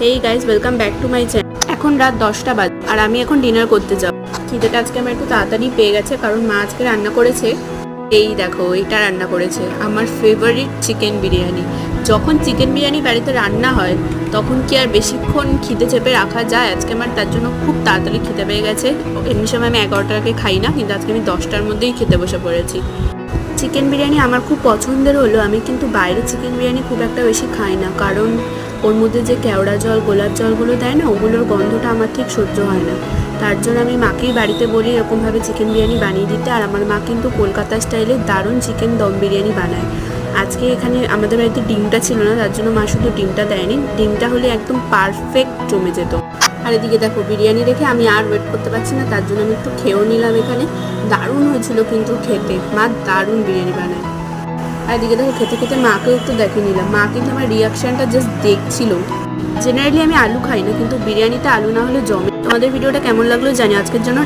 Hey guys, welcome back to my channel. এখন রাত 10টা বাজে আর আমি এখন ডিনার করতে যাব। খিদেটা আজকে আমার একটু তাড়াতাড়ি পেয়ে গেছে কারণ মা আজকে রান্না করেছে। এই দেখো, এইটা রান্না করেছে আমার ফেভারিট চিকেন বিরিয়ানি। যখন চিকেন বিরিয়ানি বাড়িতে রান্না হয় তখন কি আর বেশিক্ষণ খিদে চেপে রাখা যায়? আজকে আমার তার জন্য খুব তাড়াতাড়ি খিদে পেয়ে গেছে। এমনি সময় আমি 11টার আগে খাই না, কিন্তু আজকে আমি 10টার মধ্যেই খেতে বসে পড়েছি। চিকেন বিরিয়ানি আমার খুব পছন্দের হলো, আমি কিন্তু বাইরে চিকেন বিরিয়ানি খুব একটা বেশি খাই না, কারণ ওর মধ্যে যে কেওড়া জল গোলাপ জলগুলো দেয় না, ওগুলোর গন্ধটা আমার ঠিক সহ্য হয় না। তার জন্য আমি মাকেই বাড়িতে বলি এরকমভাবে চিকেন বিরিয়ানি বানিয়ে দিতে। আর আমার মা কিন্তু কলকাতা স্টাইলে দারুণ চিকেন দম বিরিয়ানি বানায়। আজকে এখানে আমাদের বাড়িতে ডিমটা ছিল না, তার জন্য মা শুধু ডিমটা দেয়নি। ডিমটা হলে একদম পারফেক্ট জমে যেত। আর এদিকে দেখো, বিরিয়ানি রেখে আমি আর ওয়েট করতে পারছি না, তার জন্য আমি একটু খেয়েও নিলাম এখানে। দারুণ হয়েছিল কিন্তু খেতে, মা দারুণ বিরিয়ানি বানায়। আর এদিকে দেখো, খেতে খেতে মাকেও একটু দেখে নিলাম। মা কিন্তু আমার রিয়াকশানটা জাস্ট দেখছিল। জেনারেলি আমি আলু খাই না, কিন্তু বিরিয়ানিতে আলু না হলে জমে। তোমাদের ভিডিওটা কেমন লাগলো জানি। আজকের জন্য